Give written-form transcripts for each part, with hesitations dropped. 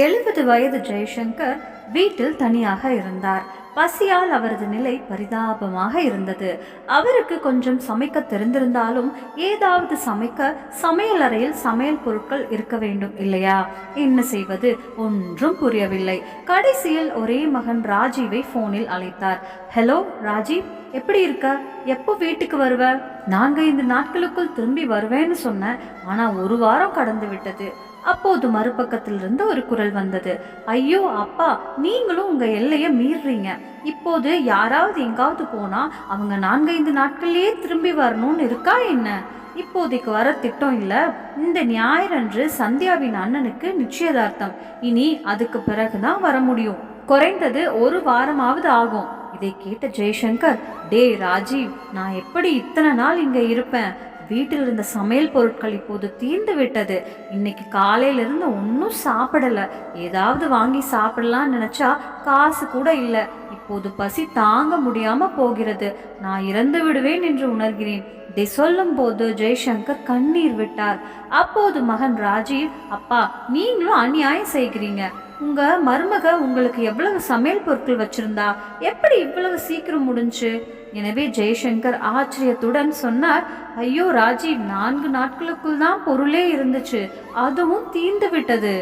70 வயது ஜெய்சங்கர் வீட்டில் தனியாக இருந்தார். பசியால் அவரது நிலை பரிதாபமாக இருந்தது. அவருக்கு கொஞ்சம் சமைக்க தெரிந்திருந்தாலும் ஏதாவது சமைக்க சமையலறையில் சமையல் பொருட்கள் இருக்க வேண்டும் இல்லையா? என்ன செய்வது ஒன்றும் புரியவில்லை. கடைசியில் ஒரே மகன் ராஜீவை போனில் அழைத்தார். ஹலோ ராஜீவ், எப்படி இருக்க? எப்போ வீட்டுக்கு வருவ? 4-5 நாட்களுக்குள் திரும்பி வருவேன்னு சொன்ன, ஆனா ஒரு வாரம் கடந்து விட்டது. அப்போது மறுபக்கத்திலிருந்து ஒரு குரல் வந்தது. ஐயோ அப்பா, நீங்களும் உங்க எல்லையை மீறுறீங்க. இப்போது யாராவது எங்காவது போனா அவங்க 4-5 நாட்கள்லயே திரும்பி வரணும்னு இருக்கா என்ன? இப்போதைக்கு வர திட்டம் இல்ல. இந்த ஞாயிறன்று சந்தியாவின் அண்ணனுக்கு நிச்சயதார்த்தம். இனி அதுக்கு பிறகுதான் வர முடியும். குறைந்தது ஒரு வாரமாவது ஆகும். இதை கேட்ட ஜெய்சங்கர், டே ராஜீவ், நான் எப்படி இத்தனை நாள் இங்க இருப்பேன்? வீட்டில் இருந்த சமையல் பொருட்கள் இப்போது தீர்ந்து விட்டது. இன்னைக்கு காலையிலிருந்து ஒன்றும் சாப்பிடல. ஏதாவது வாங்கி சாப்பிடலாம்னு நினைச்சா காசு கூட இல்லை. இப்போது பசி தாங்க முடியாம போகிறது. நான் இறந்து விடுவேன் என்று உணர்கிறேன். இதை சொல்லும் போது ஜெய்சங்கர் கண்ணீர் விட்டார். அப்போது மகன் ராஜீவ், அப்பா, நீங்களும் அநியாயம் செய்கிறீங்க. உங்க மருமக உங்களுக்கு எவ்வளவு சமையல் பொருட்கள் வச்சிருந்தா? எப்படி இவ்வளவு சீக்கிரம் முடிஞ்சு? எனவே ஜெய்சங்கர் ஆச்சரியத்துடன் சொன்னார், ஐயோ ராஜீவ், 4 நாட்களுக்குள் தான் பொருளே இருந்துச்சு, அதுவும் தீர்ந்து விட்டது.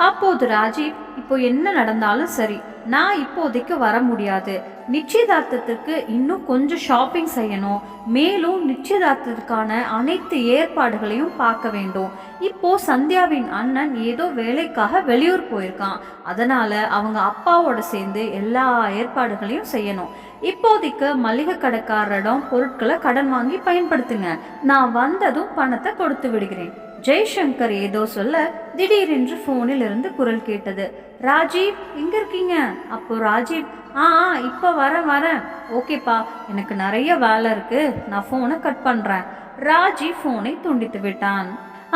அப்போது ராஜீவ், இப்போ என்ன நடந்தாலும் சரி, நான் இப்போதைக்கு வர முடியாது. நிச்சயதார்த்தத்திற்கு இன்னும் கொஞ்சம் ஷாப்பிங் செய்யணும். மேலும் நிச்சயதார்த்தத்திற்கான அனைத்து ஏற்பாடுகளையும் பார்க்க வேண்டும். இப்போ சந்தியாவின் அண்ணன் ஏதோ வேலைக்காக வெளியூர் போயிருக்கான். அதனால அவங்க அப்பாவோட சேர்ந்து எல்லா ஏற்பாடுகளையும் செய்யணும். இப்போதைக்கு மளிகை கடைக்காரரிடம் பொருட்களை கடன் வாங்கி பயன்படுத்துங்க. நான் வந்ததும் பணத்தை கொடுத்து விடுகிறேன். ஜெய்சங்கர் ஏதோ சொல்ல திடீரென்று போனில் இருந்து குரல் கேட்டது. ராஜீவ், எங்க இருக்கீங்க? அப்போ ராஜீவ், இப்ப வரேன். ஓகேப்பா, எனக்கு நிறைய வேலை இருக்கு, நான் போனை கட் பண்றேன். ராஜீவ் போனை துண்டித்து விட்டான்.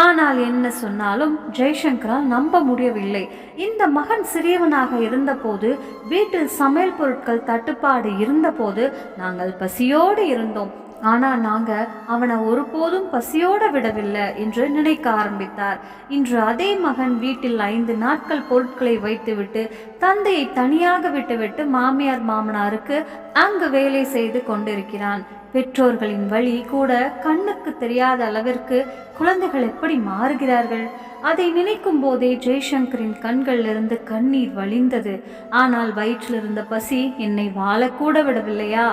ஆனால் என்ன சொன்னாலும் ஜெய்சங்கரால் நம்ப முடியவில்லை. இந்த மகன் சிறியவனாக இருந்தபோது, வீட்டில் சமையல் பொருட்கள் தட்டுப்பாடு இருந்தபோது நாங்கள் பசியோடு இருந்தோம். ஆனால் நாங்கள் அவனை ஒருபோதும் பசியோட விடவில்லை என்று நினைக்க ஆரம்பித்தார். இன்று அதே மகன் வீட்டில் 5 நாட்கள் பொருட்களை வைத்துவிட்டு தந்தையை தனியாக விட்டுவிட்டு மாமியார் மாமனாருக்கு அங்கு வேலை செய்து கொண்டிருக்கிறான். பெற்றோர்களின் வழி கூட கண்ணுக்கு தெரியாத அளவிற்கு குழந்தைகள் எப்படி மாறுகிறார்கள்? அதை நினைக்கும் போதே ஜெய்சங்கரின் கண்களிலிருந்து கண்ணீர் வழிந்தது. ஆனால் வயிற்றில் இருந்த பசி என்னை வாழக்கூட விடவில்லையா?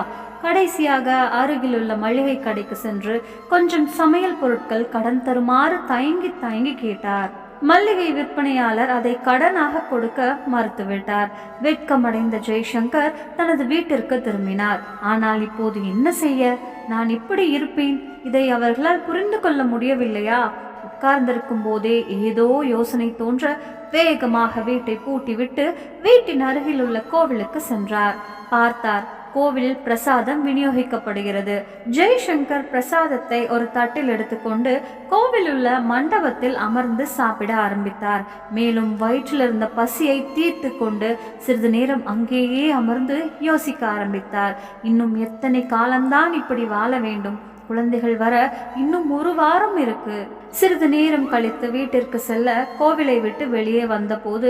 கடைசியாக அருகிலுள்ள மளிகை கடைக்கு சென்று கொஞ்சம் சமையல் பொருட்கள் கடன் தருமாறு தயங்கி கேட்டார். மல்லிகை விற்பனையாளர் அதை கடனாக கொடுக்க மறுத்துவிட்டார். வெட்கமடைந்த ஜெய்சங்கர் தனது வீட்டிற்கு திரும்பினார். ஆனால் இப்போது என்ன செய்ய? நான் இப்படி இருப்பேன், இதை அவர்களால் புரிந்து கொள்ள முடியவில்லையா? உட்கார்ந்திருக்கும் போதே ஏதோ யோசனை தோன்ற வேகமாக வீட்டை பூட்டிவிட்டு வீட்டின் அருகில் உள்ள கோவிலுக்கு சென்றார். பார்த்தார், கோவிலில் பிரசாதம் விநியோகிக்கப்படுகிறது. ஜெய்சங்கர் பிரசாதத்தை ஒரு தட்டில் எடுத்துக்கொண்டு கோவிலில் உள்ள மண்டபத்தில் அமர்ந்து சாப்பிட ஆரம்பித்தார். மேலும் வயிற்றில் இருந்த பசியை தீர்த்து கொண்டு சிறிது நேரம் அங்கேயே அமர்ந்து யோசிக்க ஆரம்பித்தார். இன்னும் எத்தனை காலம்தான் இப்படி வாழ வேண்டும்? குழந்தைகள் வர இன்னும் ஒரு வாரம் இருக்கு. சிறிது நேரம் கழித்து வீட்டிற்கு செல்ல கோவிலை விட்டு வெளியே வந்தபோது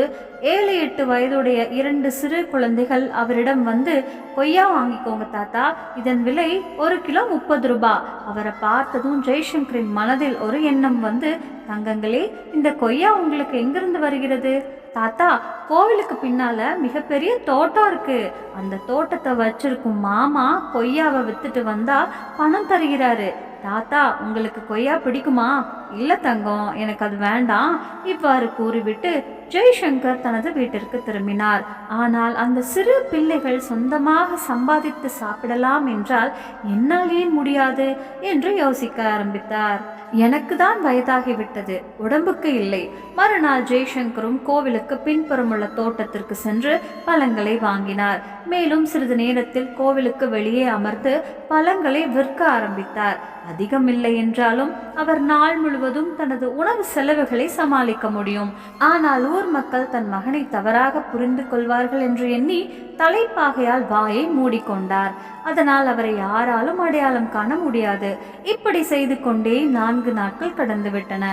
7-8 வயதுடைய 2 சிறு குழந்தைகள் அவரிடம் வந்து, கொய்யா வாங்கிக்கோங்க தாத்தா, இதன் விலை 1 கிலோ 30 ரூபாய். அவரை பார்த்ததும் ஜெய்சங்கரின் மனதில் ஒரு எண்ணம் வந்து, தங்கங்களே, இந்த கொய்யா உங்களுக்கு எங்கிருந்து வருகிறது? தாத்தா, கோவிலுக்கு பின்னால மிகப்பெரிய தோட்டம் இருக்கு. அந்த தோட்டத்தை வச்சிருக்கும் மாமா கொய்யாவை வித்துட்டு வந்தா பணம் தருகிறாரு. தாத்தா, உங்களுக்கு கொய்யா பிடிக்குமா? இல்ல தங்கம், எனக்கு அது வேண்டாம். இவ்வாறு கூறிவிட்டு ஜெய்சங்கர் தனது வீட்டிற்கு திரும்பினார். ஆனால் அந்த சிறு பிள்ளைகள் சொந்தமாக சம்பாதித்து சாப்பிடலாம் என்றால் என்னால் ஏன் முடியாது என்று யோசிக்க ஆரம்பித்தார். எனக்கு தான் வயதாகிவிட்டது, உடம்புக்கு இல்லை. மறுநாள் ஜெய்சங்கரும் கோவிலுக்கு பின்புறமுள்ள தோட்டத்திற்கு சென்று பழங்களை வாங்கினார். மேலும் சிறிது நேரத்தில் கோவிலுக்கு வெளியே அமர்ந்து பழங்களை விற்க ஆரம்பித்தார். அதிகமில்லை என்றாலும் அவர் நாள் முழுவதும் தனது உணவு செலவுகளை சமாளிக்க முடியும். ஆனால் ஊர் மக்கள் தன் மகனை தவறாக புரிந்து கொள்வார்கள் என்று எண்ணி தலைப்பாகையால் வாயை மூடிக்கொண்டார். அதனால் அவரை யாராலும் அடையாளம் காண முடியாது. இப்படி செய்து கொண்டே 4 நாட்கள் கடந்துவிட்டன.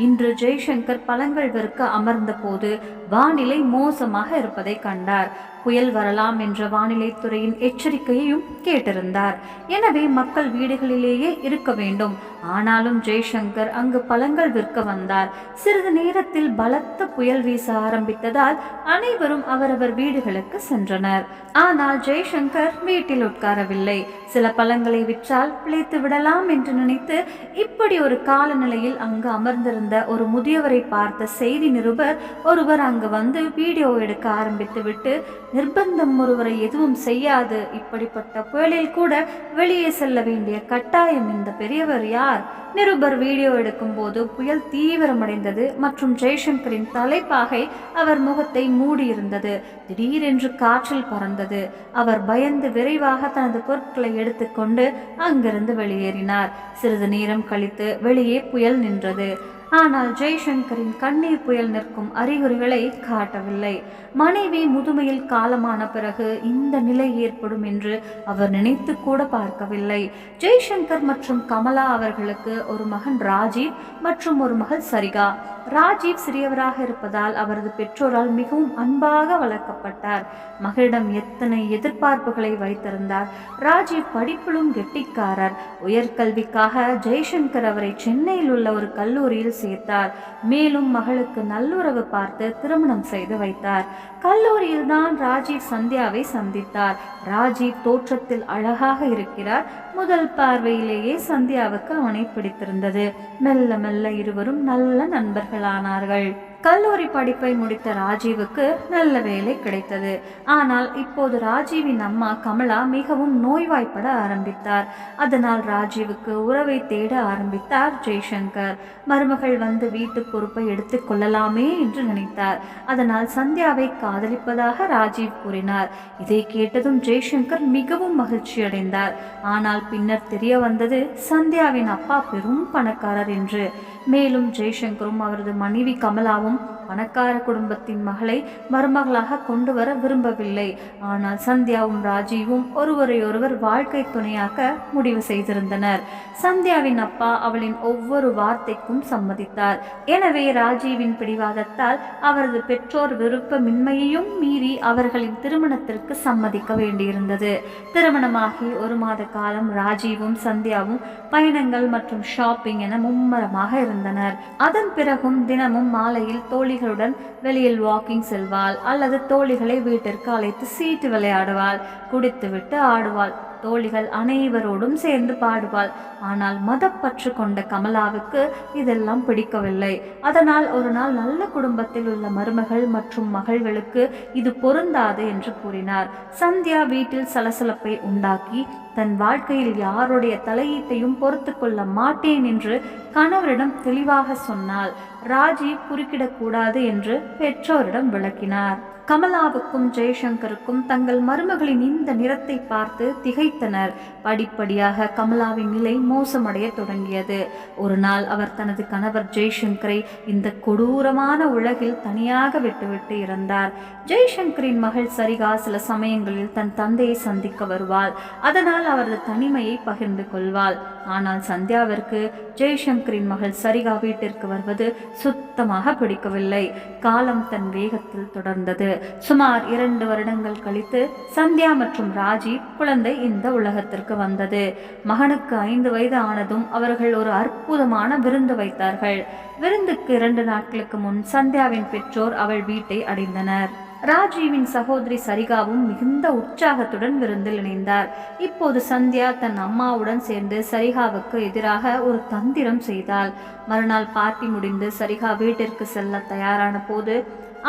இன்று ஜெய்சங்கர் பழங்கள் விற்க அமர்ந்த போது வானிலை மோசமாக இருப்பதை கண்டார். புயல் வரலாம் என்ற வானிலை துறையின் எச்சரிக்கையையும் கேட்டிருந்தார். எனவே மக்கள் வீடுகளிலேயே இருக்க வேண்டும். ஆனாலும் ஜெய்சங்கர் அங்கு பழங்கள் விற்க வந்தார். சிறிது நேரத்தில் பலத்த புயல் வீச ஆரம்பித்ததால் அனைவரும் அவரவர் வீடுகளுக்கு சென்றனர். ஆனால் ஜெய்சங்கர் வீட்டில் உட்காரவில்லை. சில பழங்களை விற்றால் பிழைத்து விடலாம் என்று நினைத்து இப்படி ஒரு காலநிலையில் அங்கு அமர்ந்திருந்த ஒரு முதியவரை பார்த்த செய்தி நிருபர் ஒருவர் அங்கு வந்து வீடியோ எடுக்க ஆரம்பித்து விட்டு, நிர்பந்தம் ஒருவரை எதுவும் செய்யாது, இப்படிப்பட்ட புயலில் கூட வெளியே செல்ல வேண்டிய கட்டாயம் இந்த பெரியவர் யார்? நிருபர் வீடியோ எடுக்கும் போது புயல் தீவிரமடைந்தது மற்றும் ஜெய்சங்கரின் தலைப்பாகை அவர் முகத்தை மூடியிருந்தது. திடீரென்று காற்றில் பறந்தது. அவர் பயந்து விரைவாக தனது பொருட்களை எடுத்துக்கொண்டு அங்கிருந்து வெளியேறினார். சிறிது நேரம் கழித்து வெளியே புயல் நின்றது. ஆனால் ஜெய்சங்கரின் கண்ணீர் புயல் நிற்கும் அறிகுறிகளை காட்டவில்லை. மனைவி முதுமையில் காலமான பிறகு இந்த நிலை ஏற்படும் என்று அவர் நினைத்து கூட பார்க்கவில்லை. ஜெய்சங்கர் மற்றும் கமலா அவர்களுக்கு ஒரு மகன் ராஜீவ் மற்றும் ஒரு மகள் சரிகா. ராஜீவ் சிறியவராக இருப்பதால் அவரது பெற்றோரால் மிகவும் அன்பாக வளர்க்கப்பட்டார். மகளிடம் எத்தனை எதிர்பார்ப்புகளை வைத்திருந்தார். ராஜீவ் படிப்பிலும் கெட்டிக்காரர். உயர்கல்விக்காக ஜெய்சங்கர் அவரை சென்னையில் உள்ள ஒரு கல்லூரியில் சேர்த்தார். மேலும் மகளுக்கு நல்லுறவு பார்த்து திருமணம் செய்து வைத்தார். கல்லூரியில் தான் ராஜீவ் சந்தியாவை சந்தித்தார். ராஜீவ் தோற்றத்தில் அழகாக இருக்கிறார். முதல் பார்வையிலேயே சந்தியாவுக்கு அவனை பிடித்திருந்தது. மெல்ல மெல்ல இருவரும் நல்ல நண்பர்களானார்கள். கல்லூரி படிப்பை முடித்த ராஜீவுக்கு நல்ல வேலை கிடைத்தது. ஆனால் இப்போது ராஜீவின் அம்மா கமலா மிகவும் நோய்வாய்ப்பட ஆரம்பித்தார். அதனால் ராஜீவுக்கு உறவை தேட ஆரம்பித்தார் ஜெய்சங்கர். மருமகள் வந்து வீட்டு பொறுப்பை எடுத்துக் கொள்ளலாமே என்று நினைத்தார். அதனால் சந்தியாவை காதலிப்பதாக ராஜீவ் கூறினார். இதை கேட்டதும் ஜெய்சங்கர் மிகவும் மகிழ்ச்சி அடைந்தார். ஆனால் பின்னர் தெரிய வந்தது சந்தியாவின் அப்பா பெரும் பணக்காரர் என்று. மேலும் ஜெய்சங்கரும் அவரது மனைவி கமலாவும் பணக்கார குடும்பத்தின் மகளை மருமகளாக கொண்டு வர விரும்பவில்லை. ஆனால் சந்தியாவும் ராஜீவும் ஒருவரையொருவர் வாழ்க்கை துணையாக்க முடிவு செய்திருந்தனர். சந்தியாவின் அப்பா அவளின் ஒவ்வொரு வார்த்தைக்கும் சம்மதித்தார். எனவே ராஜீவின் பிடிவாதத்தால் அவரது பெற்றோர் விருப்பமின்மையையும் மீறி அவர்களின் திருமணத்திற்கு சம்மதிக்க வேண்டியிருந்தது. திருமணமாகி 1 மாத காலம் ராஜீவும் சந்தியாவும் பயணங்கள் மற்றும் ஷாப்பிங் என மும்மரமாக இருந்தனர். அதன் பிறகும் தினமும் மாலையில் தோழிகளுடன் வெளியில் வாக்கிங் செல்வாள் அல்லது தோழிகளை வீட்டிற்கு அழைத்து சீட்டு விளையாடுவாள். குடித்துவிட்டு ஆடுவாள். தோழிகள் அனைவரோடும் சேர்ந்து பாடுவாள். ஆனால் மதப்பற்று கொண்ட கமலாவுக்கு இதெல்லாம் பிடிக்கவில்லை. அதனால் ஒரு நாள் நல்ல குடும்பத்தில் உள்ள மருமகள் மற்றும் மகள்களுக்கு இது பொருந்தாது என்று கூறினார். சந்தியா வீட்டில் சலசலப்பை உண்டாக்கி தன் வாழ்க்கையில் யாருடைய தலையீட்டையும் பொறுத்து கொள்ள மாட்டேன் என்று கணவரிடம் தெளிவாக சொன்னாள். ராஜீவ் குறுக்கிடக்கூடாது என்று பெற்றோரிடம் விளக்கினார். கமலாவுக்கும் ஜெய்சங்கருக்கும் தங்கள் மருமகளின் இந்த நிறத்தை பார்த்து திகைத்தனர். படிப்படியாக கமலாவின் நிலை மோசமடைய தொடங்கியது. ஒரு நாள் அவர் தனது கணவர் ஜெய்சங்கரை இந்த கொடூரமான உலகில் தனியாக விட்டுவிட்டு இறந்தார். ஜெய்சங்கரின் மகள் சரிகா சில சமயங்களில் தன் தந்தையை சந்திக்க வருவாள். அதனால் அவரது தனிமையை பகிர்ந்து கொள்வாள். ஆனால் சந்தியாவிற்கு ஜெய்சங்கரின் மகள் சரிகா வீட்டிற்கு வருவது சுத்தமாக பிடிக்கவில்லை. காலம் தன் வேகத்தில் தொடர்ந்தது. சுமார் 2 வருடங்கள் கழித்து சந்தியா மற்றும் ராஜீவ் குழந்தை இந்த உலகத்திற்கு வந்தது. மகனுக்கு 5 வயது ஆனதும் அவர்கள் ஒரு அற்புதமான விருந்து வைத்தார்கள். விருந்துக்கு 2 நாட்களுக்கு முன் சந்தியாவின் பெற்றோர் அவள் வீட்டை அடைந்தனர். ராஜீவின் சகோதரி சரிகாவும் மிகுந்த உற்சாகத்துடன் விருந்தில் இணைந்தார். இப்போது சந்தியா தன் அம்மாவுடன் சேர்ந்து சரிகாவுக்கு எதிராக ஒரு தந்திரம் செய்தாள். மறுநாள் பார்ட்டி முடிந்து சரிகா வீட்டிற்கு செல்ல தயாரான போது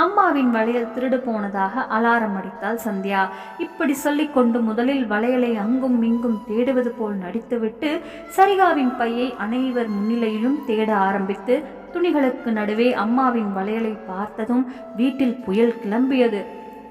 அம்மாவின் வளையல் திருடு போனதாக அலாரம் அடித்தாள் சந்தியா. இப்படி சொல்லிக்கொண்டு முதலில் வளையலை அங்கும் இங்கும் தேடுவது போல் நடித்துவிட்டு சரிகாவின் பையை அனைவர் முன்னிலையிலும் தேட ஆரம்பித்து துணிகளுக்கு நடுவே அம்மாவின் வளையலை பார்த்ததும் வீட்டில் புயல் கிளம்பியது.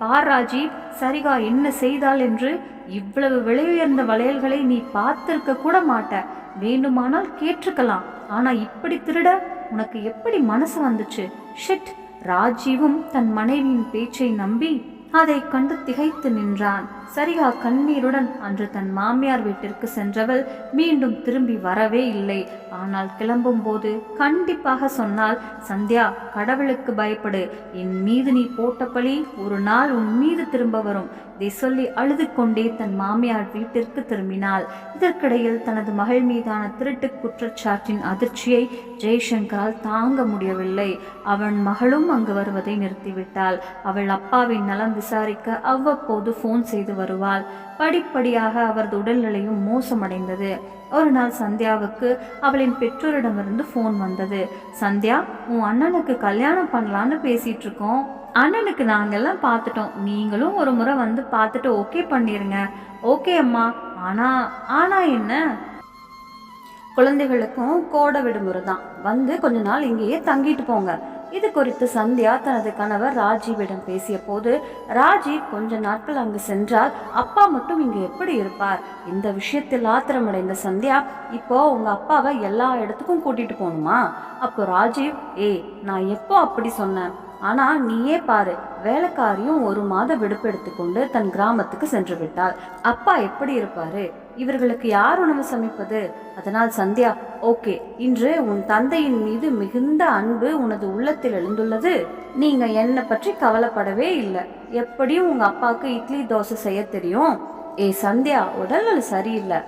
பார் ராஜீவ், சரிகா என்ன செய்தாள் என்று. இவ்வளவு விலையுயர்ந்த வளையல்களை நீ பார்த்திருக்க கூட மாட்ட. வேண்டுமானால் கேட்டிருக்கலாம். ஆனா இப்படி திருட உனக்கு எப்படி மனசு வந்துச்சு? ஷிட், ராஜீவும் தன் மனைவியின் பேச்சை நம்பி அதை கண்டு திகைத்து நின்றான். சரிகா கண்ணீருடன் அன்று தன் மாமியார் வீட்டிற்கு சென்றவள் மீண்டும் திரும்பி வரவே இல்லை. ஆனால் கிளம்பும் போது கண்டிப்பாக சொன்னால், சந்தியா, கடவுளுக்கு பயப்படு, என் மீது நீ போட்ட பழி ஒரு நாள் உன் மீது திரும்ப வரும். இதை சொல்லி அழுது கொண்டே தன் மாமியார் வீட்டிற்கு திரும்பினாள். இதற்கிடையில் தனது மகள் மீதான திருட்டு குற்றச்சாட்டின் அதிர்ச்சியை ஜெய்சங்கரால் தாங்க முடியவில்லை. அவன் மகளும் அங்கு வருவதை நிறுத்திவிட்டாள். அவள் அப்பாவின் நலம் விசாரிக்க அவ்வப்போது போன் செய்து வருவாள். படிப்படியாக அவரது உடல்நிலையும் மோசமடைந்தது. ஒரு நாள் சந்தியாவுக்கு அவளின் பெற்றோரிடமிருந்து போன் வந்தது. சந்தியா, உன் அண்ணனுக்கு கல்யாணம் பண்ணலான்னு பேசிட்டு இருக்கோம். அண்ணனுக்கு நாங்கெல்லாம் பார்த்துட்டோம். நீங்களும் ஒரு முறை வந்து பார்த்துட்டு ஓகே பண்ணிருங்க. ஓகே அம்மா. ஆனா என்ன? குழந்தைகளுக்கும் கோடை விடுமுறை தான். வந்து கொஞ்ச நாள் இங்கேயே தங்கிட்டு போங்க. இது குறித்து சந்தியா தனது கணவர் ராஜீவிடம் பேசிய போது, ராஜீவ் கொஞ்ச நாட்கள் அங்கு சென்றால் அப்பா மட்டும் இங்கு எப்படி இருப்பார்? இந்த விஷயத்தில் ஆத்திரமடைந்த சந்தியா, இப்போ உங்க அப்பாவை எல்லா இடத்துக்கும் கூட்டிட்டு போகணுமா? அப்போ ராஜீவ், நான் எப்போ அப்படி சொன்னேன்? ஆனா நீயே பாரு, வேலைக்காரியும் 1 மாத விடுப்பு எடுத்துக்கொண்டு தன் கிராமத்துக்கு சென்று விட்டாள். அப்பா எப்படி இருப்பாரு? இவர்களுக்கு யார் உணவு சமைப்பது? அதனால் சந்தியா, ஓகே, இன்று உன் தந்தையின் மீது மிகுந்த அன்பு உனது உள்ளத்தில் எழுந்துள்ளது. நீங்க என்னை பற்றி கவலைப்படவே இல்லை. எப்படியும் உங்க அப்பாவுக்கு இட்லி தோசை செய்ய தெரியும். சந்தியா, உடல்நிலை சரியில்லை.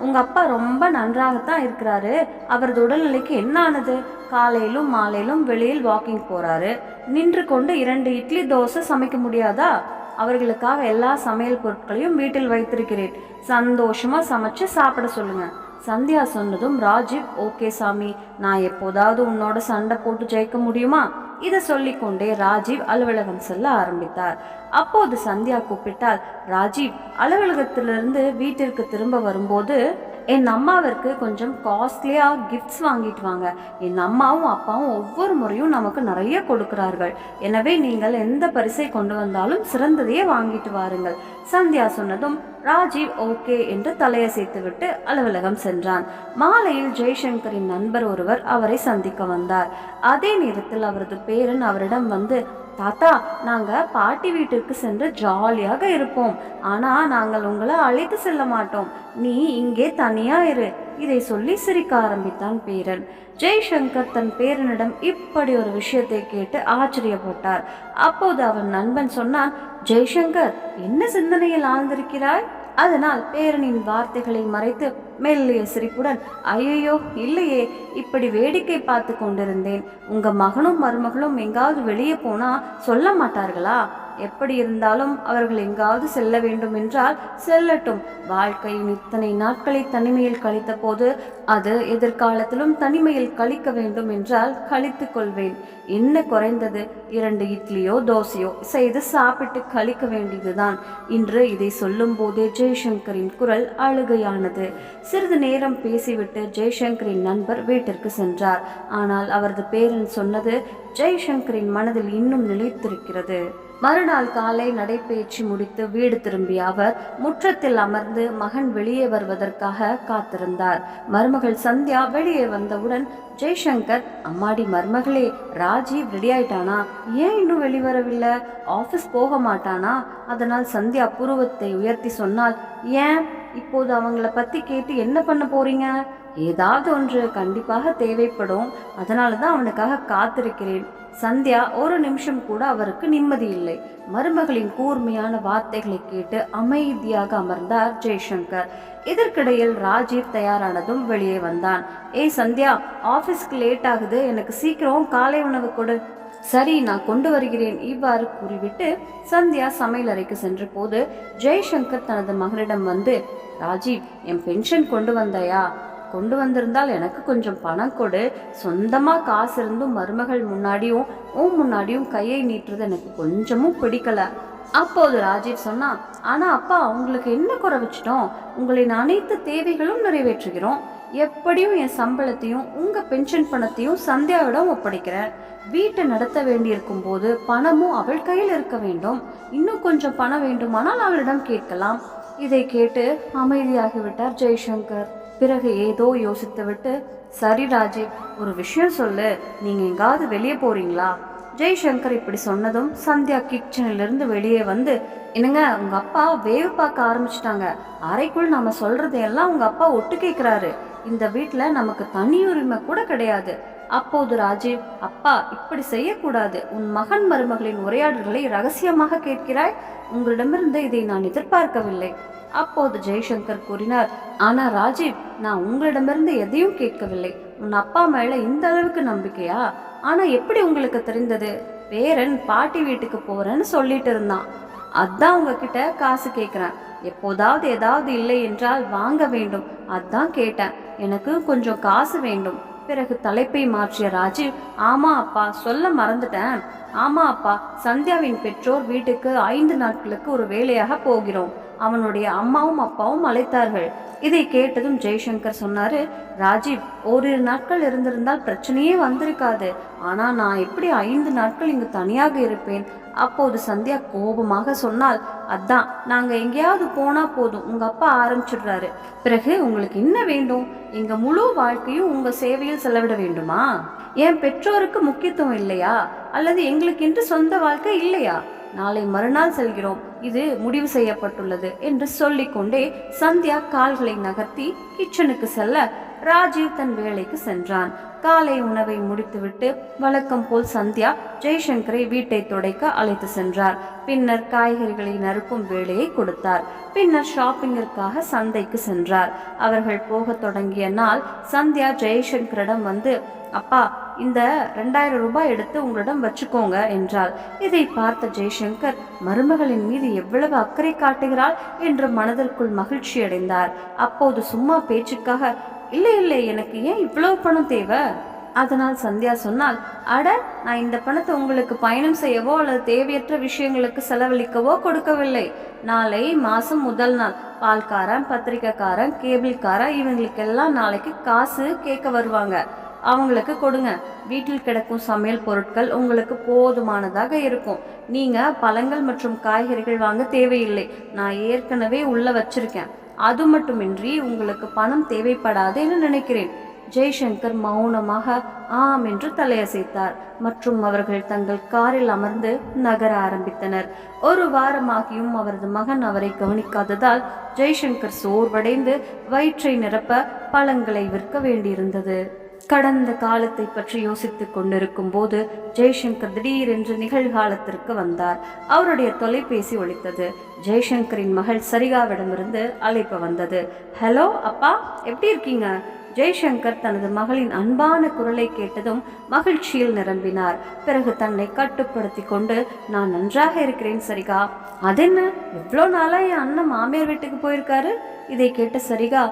உங்க அப்பா ரொம்ப நன்றாகத்தான் இருக்கிறாரு. அவரது உடல்நிலைக்கு என்ன ஆனது? காலையிலும் மாலையிலும் வெளியில் வாக்கிங் போறாரு. நின்று கொண்டு 2 இட்லி தோசை சமைக்க முடியாதா? அவர்களுக்காக எல்லா சமையல் பொருட்களையும் வீட்டில் வைத்திருக்கிறேன். சந்தோஷமா சமைச்சு சாப்பிட சொல்லுங்க. சந்தியா சொன்னதும் ராஜீவ், ஓகே சாமி, நான் எப்போதாவது உன்னோட சண்டை போட்டு ஜெயிக்க முடியுமா? இதை சொல்லிக்கொண்டே ராஜீவ் அலுவலகம் செல்ல ஆரம்பித்தார். அப்போது சந்தியா கூப்பிட்டால், ராஜீவ், அலுவலகத்திலிருந்து வீட்டிற்கு திரும்ப வரும்போது என் அம்மாவிற்கு கொஞ்சம் காஸ்ட்லியா கிஃப்ட்ஸ் வாங்கிட்டு வாங்க. என் அம்மாவும் அப்பாவும் ஒவ்வொரு முறையும் நமக்கு நிறைய கொடுக்கிறார்கள். எனவே நீங்கள் எந்த பரிசை கொண்டு வந்தாலும் சிறந்ததையே வாங்கிட்டு வாருங்கள். சந்தியா சொன்னதும் ராஜீவ் ஓகே என்று தலையசைத்துவிட்டு அலுவலகம் சென்றான். மாலையில் ஜெய்சங்கரின் நண்பர் ஒருவர் அவரை சந்திக்க வந்தார். அதே நேரத்தில் அவரது பேரன் அவரிடம் வந்து, தாத்தா, நாங்க பாட்டி வீட்டிற்கு சென்று ஜாலியாக இருப்போம். ஆனா நாங்கள் உங்களை அழைத்து செல்ல மாட்டோம். நீ இங்கே தனியா இரு. இதை சொல்லி சிரிக்க ஆரம்பித்தான் பேரன். ஜெய்சங்கர் தன் பேரனிடம் இப்படி ஒரு விஷயத்தை கேட்டு ஆச்சரியப்பட்டார். அப்போது அவன் நண்பன் சொன்னான், ஜெய்சங்கர், என்ன சிந்தனையில் ஆழ்ந்திருக்கிறாய்? அதனால் பேரனின் வார்த்தைகளை மறைத்து மெல்லிய சிரிப்புடன், ஐயோ இல்லையே, இப்படி வேடிக்கை பார்த்து கொண்டிருந்தேன். உங்க மகனும் மருமகளும் எங்காவது வெளியே போனா சொல்ல மாட்டார்களா? எப்படி இருந்தாலும் அவர்கள் எங்காவது செல்ல வேண்டும் என்றால் செல்லட்டும். வாழ்க்கையின் இத்தனை நாட்களை தனிமையில் கழித்த போது அது எதிர்காலத்திலும் தனிமையில் கழிக்க வேண்டும் என்றால் கழித்து கொள்வேன். என்ன குறைந்தது? 2 இட்லியோ தோசையோ செய்து சாப்பிட்டு கழிக்க வேண்டியதுதான். இன்று இதை சொல்லும் போதே ஜெய்சங்கரின் குரல் அழுகையானது. சிறிது நேரம் பேசிவிட்டு ஜெய்சங்கரின் நண்பர் வீட்டிற்கு சென்றார். ஆனால் அவரது பேரன் சொன்னது ஜெய்சங்கரின் மனதில் இன்னும் நிலைத்திருக்கிறது. மறுநாள் காலை நடைபயிற்சி முடித்து வீடு திரும்பிய அவர் முற்றத்தில் அமர்ந்து மகன் வெளியே வருவதற்காக காத்திருந்தார். மருமகள் சந்தியா வெளியே வந்தவுடன், ஜெய்சங்கர், அம்மாடி மருமகளே, ராஜீவ் ரெடி ஆயிட்டானா? ஏன் இன்னும் வெளிவரவில்லை? ஆஃபீஸ் போக மாட்டானா? அதனால் சந்தியா புருவத்தை உயர்த்தி சொன்னால், ஏன் இப்போது அவங்கள பத்தி கேட்டு என்ன பண்ண போறீங்க? ஏதாவது ஒன்று கண்டிப்பாக தேவைப்படும். அதனால தான் அவனுக்காக காத்திருக்கிறேன். சந்தியா ஒரு நிமிஷம் கூட அவருக்கு நிம்மதி இல்லை. மருமகளின் கூர்மையான வார்த்தைகளை கேட்டு அமைதியாக அமர்ந்தார் ஜெய்சங்கர். இதற்கிடையில் ராஜீவ் தயாரானதும் வெளியே வந்தான். சந்தியா, ஆபீஸ்க்கு லேட் ஆகுது, எனக்கு சீக்கிரம் காலை உணவு கொடு. சரி, நான் கொண்டு வருகிறேன். இவ்வாறு கூறிவிட்டு சந்தியா சமையல் அறைக்கு சென்ற போது ஜெய்சங்கர் தனது மகனிடம் வந்து, ராஜீவ், என் பென்ஷன் கொண்டு வந்தாயா? கொண்டு வந்திருந்தால் எனக்கு கொஞ்சம் பணம் கொடு. சொந்தமாக காசு இருந்தும் மருமகள் முன்னாடியும் கையை நீட்டுறது எனக்கு கொஞ்சமும் பிடிக்கல. அப்போது ராஜீவ் சொன்னா, ஆனா அப்பா, உங்களுக்கு என்ன குறை வச்சிட்டோம்? உங்களின் அனைத்து தேவைகளும் நிறைவேற்றுகிறோம். எப்படியும் என் சம்பளத்தையும் உங்க பென்ஷன் பணத்தையும் சந்தியாவிடம் ஒப்படைக்கிறேன். வீட்டை நடத்த வேண்டியிருக்கும் போது பணமும் அவள் கையில் இருக்க வேண்டும். இன்னும் கொஞ்சம் பணம் வேண்டுமானால் அவளிடம் கேட்கலாம். இதை கேட்டு அமைதியாகிவிட்டார் ஜெய்சங்கர். பிறகு ஏதோ யோசித்து விட்டு, சரி ராஜீவ், ஒரு விஷயம் சொல்லு, நீங்க எங்காவது வெளியே போறீங்களா? ஜெய்சங்கர் இப்படி சொன்னதும் சந்தியா கிச்சனிலிருந்து வெளியே வந்து, என்னங்க உங்க அப்பா வேவு பார்க்க ஆரம்பிச்சிட்டாங்க. அறைக்குள் நாம சொல்றதையெல்லாம் உங்க அப்பா ஒட்டு கேட்கிறாரு. இந்த வீட்டுல நமக்கு தனி உரிமை கூட கிடையாது. அப்போது ராஜீவ், அப்பா இப்படி செய்யக்கூடாது. உன் மகன் மருமகளின் உரையாடல்களை ரகசியமாக கேட்கிறாய். உங்களிடமிருந்து இதை நான் எதிர்பார்க்கவில்லை. அப்போது ஜெய்சங்கர் கூறினார், ஆனா ராஜீவ், நான் உங்களிடமிருந்து எதையும் கேட்கவில்லை. உன் அப்பா மேல இந்த அளவுக்கு நம்பிக்கையா? ஆனா எப்படி உங்களுக்கு தெரிந்தது? பேரன் பாட்டி வீட்டுக்கு போறேன்னு சொல்லிட்டு இருந்தான். அதான் உங்ககிட்ட காசு கேட்குறேன். எப்போதாவது ஏதாவது இல்லை என்றால் வாங்க வேண்டும். அதான் கேட்டேன். எனக்கு கொஞ்சம் காசு வேண்டும். பிறகு தலைப்பை மாற்றிய ராஜீவ், ஆமா அப்பா, சொல்ல மறந்துட்டேன். ஆமா அப்பா, சந்தியாவின் பெற்றோர் வீட்டுக்கு 5 நாட்களுக்கு ஒரு வேலையாக போகிறோம். அவனுடைய அம்மாவும் அப்பாவும் அழைத்தார்கள். இதை கேட்டதும் ஜெய்சங்கர் சொன்னாரு, ராஜீவ், ஓரிரு நாட்கள் இருந்திருந்தால் பிரச்சனையே வந்திருக்காது. ஆனா நான் எப்படி 5 நாட்கள் இங்கு தனியாக இருப்பேன்? அப்போது சந்தியா கோபமாக சொன்னால், அதான் நாங்க எங்கேயாவது போனா போதும் உங்க அப்பா ஆரம்பிச்சிடுறாரு. பிறகு உங்களுக்கு என்ன வேண்டும்? எங்க முழு வாழ்க்கையும் உங்க சேவையில் செலவிட வேண்டுமா? என் பெற்றோருக்கு முக்கியத்துவம் இல்லையா? அல்லது எங்களுக்கு என்று சொந்த வாழ்க்கை இல்லையா? நாளை மறுநாள் செல்கிறோம், இது முடிவு செய்யப்பட்டுள்ளது என்று சொல்லிக்கொண்டே சந்தியா கால்களை நகர்த்தி கிச்சனுக்கு செல்ல ராஜீவ் தன் வேலைக்கு சென்றான். காலை உணவை முடித்துவிட்டு வழக்கம் போல் சந்தியா ஜெய்சங்கரை வீட்டை துடைக்க அழைத்து சென்றார். பின்னர் காய்கறிகளை நறுக்கும் வேலையை கொடுத்தார். பின்னர் ஷாப்பிங்கிற்காக சந்தைக்கு சென்றார். அவர்கள் போக தொடங்கிய நாள் சந்தியா ஜெய்சங்கரிடம் வந்து, அப்பா, இந்த 2000 ரூபாய் எடுத்து உங்களிடம் வச்சுக்கோங்க என்றாள். இதை பார்த்த ஜெய்சங்கர், மருமகளின் மீது எவ்வளவு அக்கறை காட்டுகிறாள் என்று மனதிற்குள் மகிழ்ச்சி அடைந்தார். அப்போது சும்மா பேச்சுக்காக, இல்லை இல்லை, எனக்கு ஏன் இவ்வளவு பணம் தேவை? அதனால் சந்தியா சொன்னால், அட, நான் இந்த பணத்தை உங்களுக்கு பயணம் செய்யவோ அல்லது தேவையற்ற விஷயங்களுக்கு செலவழிக்கவோ கொடுக்கவில்லை. நாளை மாசம் முதல் நாள் பால்காரன், பத்திரிக்கைக்காரன், கேபிள்காரன் இவங்களுக்கெல்லாம் நாளைக்கு காசு கேட்க வருவாங்க. அவங்களுக்கு கொடுங்க. வீட்டில் கிடக்கும் சமையல் பொருட்கள் உங்களுக்கு போதுமானதாக இருக்கும். நீங்க பழங்கள் மற்றும் காய்கறிகள் வாங்க தேவையில்லை. நான் ஏற்கனவே உள்ள வச்சிருக்கேன். அது மட்டுமின்றி உங்களுக்கு பணம் தேவைப்படாது என்று நினைக்கிறேன். ஜெய்சங்கர் மௌனமாக ஆம் என்று தலையசைத்தார். மற்றும் அவர்கள் தங்கள் காரில் அமர்ந்து நகர ஆரம்பித்தனர். ஒரு வாரமாகியும் அவரது மகன் அவரை கவனிக்காததால் ஜெய்சங்கர் சோர்வடைந்து வயிற்றை நிரப்ப பழங்களை விற்க வேண்டியிருந்தது. கடந்த காலத்தை பற்றி யோசித்துக் கொண்டிருக்கும் போது ஜெய்சங்கர் திடீரென்று நிகழ்காலத்திற்கு வந்தார். அவருடைய தொலைபேசி ஒலித்தது. ஜெய்சங்கரின் மகள் சரிகாவிடமிருந்து அழைப்பு வந்தது. ஹலோ அப்பா, எப்படி இருக்கீங்க? ஜெய்சங்கர் தனது மகளின் அன்பான குரலை கேட்டதும் மகிழ்ச்சியில் நிரம்பினார். பிறகு தன்னை கட்டுப்படுத்தி கொண்டு, நான் நன்றாக இருக்கிறேன் சரிகா. அதென்ன, எவ்வளோ நாளா என் அண்ணன் மாமியார் வீட்டுக்கு போயிருக்காரு? இதை கேட்ட சரிகா,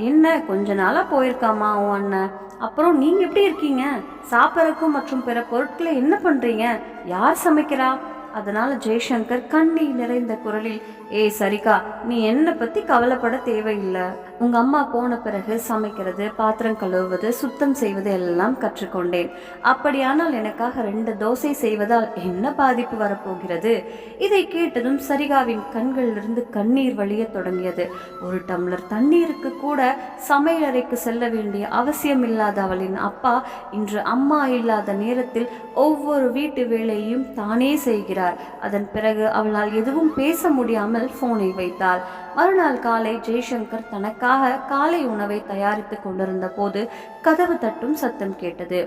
என்ன கொஞ்ச நாளா போயிருக்காமா உன் அண்ணன்? அப்புறம் நீங்க எப்படி இருக்கீங்க? சாப்பிட்றக்கும் மற்றும் பிற பொருட்களை என்ன பண்றீங்க? யார் சமைக்கிறா? அதனால ஜெய்சங்கர் கண்ணீர் நிறைந்த குரலில், சரிகா, நீ என்னை பத்தி கவலைப்பட தேவையில்லை. உங்க அம்மா போன பிறகு சமைக்கிறது, பாத்திரம் கழுவுவது, சுத்தம் செய்வது எல்லாம் கற்றுக்கொண்டேன். அப்படியானால் எனக்காக 2 தோசை செய்வதால் என்ன பாதிப்பு வரப்போகிறது? இதை கேட்டதும் சரிகாவின் கண்களிலிருந்து கண்ணீர் வழிய தொடங்கியது. ஒரு டம்ளர் தண்ணீருக்கு கூட சமையலறைக்கு செல்ல வேண்டிய அவசியம் இல்லாத அவளின் அப்பா இன்று அம்மா இல்லாத நேரத்தில் ஒவ்வொரு வீட்டு வேலையையும் தானே செய்கிறார். அதன் பிறகு அவளால் எதுவும் பேச முடியாமல் போனை வைத்தாள். மறுநாள் காலை ஜெய்சங்கர் தனக்காக காலை உணவை தயாரித்துக் கொண்டிருந்த போது கதவு தட்டும் சத்தம் கேட்டது.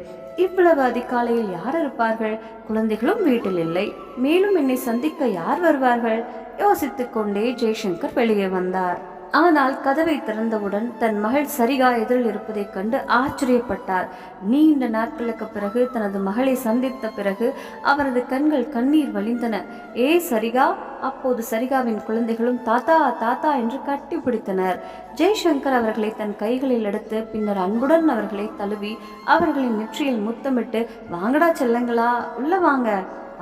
இவ்வளவு அதிகாலையில் யார் இருப்பார்கள்? குழந்தைகளும் வீட்டில் இல்லை. மேலும் என்னை சந்திக்க யார் வருவார்கள்? யோசித்துக் கொண்டே ஜெய்சங்கர் வெளியே வந்தார். ஆனால் கதவை திறந்தவுடன் தன் மகள் சரிகா எதிரில் இருப்பதைக் கண்டு ஆச்சரியப்பட்டார். நீண்ட நாட்களுக்கு பிறகு தனது மகளை சந்தித்த பிறகு அவரது கண்கள் கண்ணீர் வழிந்தன. சரிகா! அப்போது சரிகாவின் குழந்தைகளும் தாத்தா தாத்தா என்று கட்டி பிடித்தனர். ஜெய்சங்கர் அவர்களை தன் கைகளில் எடுத்து பின்னர் அன்புடன் அவர்களை தழுவி அவர்களின் நெற்றியில் முத்தமிட்டு, வாங்கடா செல்லங்களா, உள்ள வாங்க.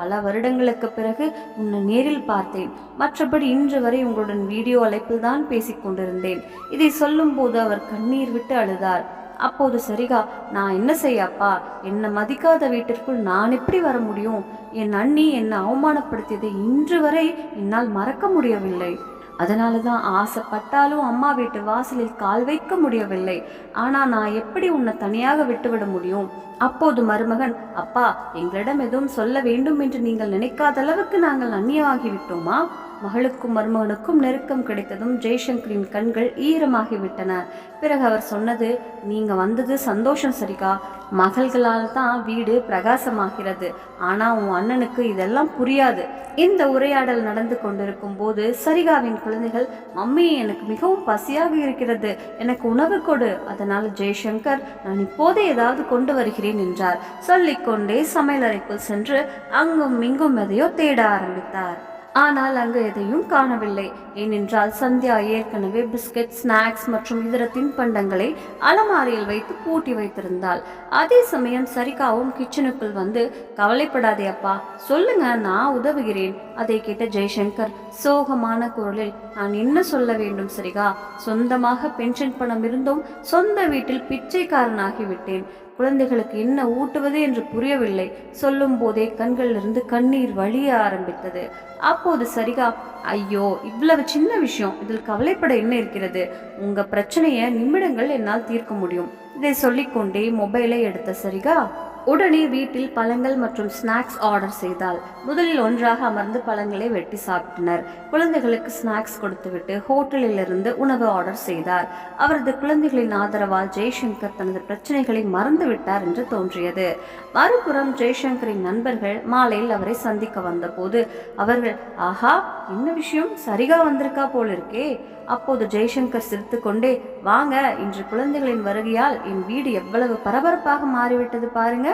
பல வருடங்களுக்கு பிறகு உன்னை நேரில் பார்த்தேன். மற்றபடி இன்று வரை உங்களுடன் வீடியோ அழைப்பில் தான் பேசிக்கொண்டிருந்தேன். இதை சொல்லும் போது அவர் கண்ணீர் விட்டு அழுதார். அப்போது சரிகா, நான் என்ன செய்யப்பா? என்னை மதிக்காத வீட்டிற்குள் நான் எப்படி வர முடியும்? என் அண்ணி என்னை அவமானப்படுத்தியதை இன்று வரை என்னால் மறக்க முடியவில்லை. அதனால தான் ஆசைப்பட்டாலும் அம்மா வீட்டு வாசலில் கால் வைக்க முடியவில்லை. ஆனா நான் எப்படி உன்னை தனியாக விட்டுவிட முடியும்? அப்போது மருமகன், அப்பா, எங்களிடம் எதுவும் சொல்ல வேண்டும் என்று நீங்கள் நினைக்காத அளவுக்கு நாங்கள் அந்நியமாகிவிட்டோமா? மகளுக்கும் மருமகனுக்கும் நெருக்கம் கிடைத்ததும் ஜெய்சங்கரின் கண்கள் ஈரமாகிவிட்டன. பிறகு அவர் சொன்னது, நீங்க வந்தது சந்தோஷம் சரிகா. மகள்களால் தான் வீடு பிரகாசமாகிறது. ஆனா உன் அண்ணனுக்கு இதெல்லாம் புரியாது. இந்த உரையாடல் நடந்து கொண்டிருக்கும் போது சரிகாவின் குழந்தைகள், மம்மி, எனக்கு மிகவும் பசியாக இருக்கிறது, எனக்கு உணவு கொடு. அதனால் ஜெய்சங்கர், நான் இப்போதே ஏதாவது கொண்டு வருகிறேன் என்றார். சொல்லிக்கொண்டே சமையலறைக்குள் சென்று அங்கும் இங்கும் எதையோ தேட ஆரம்பித்தார். ஆனால் அங்கு எதையும் காணவில்லை. ஏனென்றால் சந்தியா ஏற்கனவே பிஸ்கட், ஸ்நாக்ஸ் மற்றும் இதர தின்பண்டங்களை அலமாரியில் வைத்து பூட்டி வைத்திருந்தாள். அதே சமயம் சரிகாவும் கிச்சனுக்குள் வந்து, கவலைப்படாதே அப்பா, சொல்லுங்க, நான் உதவுகிறேன். அதை கேட்ட ஜெய்சங்கர் சோகமான குரலில், நான் என்ன சொல்ல வேண்டும் சரிகா? சொந்தமாக பென்ஷன் பணம் இருந்தும் சொந்த வீட்டில் பிச்சைக்காரனாகிவிட்டேன். குழந்தைகளுக்கு என்ன ஊட்டுவது என்று புரியவில்லை. சொல்லும் போதே கண்களிலிருந்து கண்ணீர் வழிய ஆரம்பித்தது. அப்போது சரிகா, ஐயோ, இவ்வளவு சின்ன விஷயம், இதில் கவலைப்பட என்ன இருக்கிறது? உங்க பிரச்சனையை நிமிடங்கள் என்னால் தீர்க்க முடியும். இதை சொல்லிக்கொண்டே மொபைலை எடுத்த சரிகா உடனே வீட்டில் பழங்கள் மற்றும் ஸ்நாக்ஸ் ஆர்டர் செய்தாள். முதலில் ஒன்றாக அமர்ந்து பழங்களை வெட்டி சாப்பிட்டனர். குழந்தைகளுக்கு ஸ்நாக்ஸ் கொடுத்துவிட்டு ஹோட்டலில் இருந்து உணவு ஆர்டர் செய்தார். அவரது குழந்தைகளின் ஆதரவால் ஜெய்சங்கர் தனது பிரச்சனைகளை மறந்து விட்டார் என்று தோன்றியது. மறுபுறம் ஜெய்சங்கரின் நண்பர்கள் மாலையில் அவரை சந்திக்க வந்தபோது அவர்கள், ஆஹா, என்ன விஷயம், சரிகா வந்திருக்கா போலிருக்கே. அப்போது ஜெய்சங்கர் சிரித்து கொண்டே, வாங்க, இன்று குழந்தைகளின் வருகையால் என் வீடு எவ்வளவு பரபரப்பாக மாறிவிட்டது பாருங்க.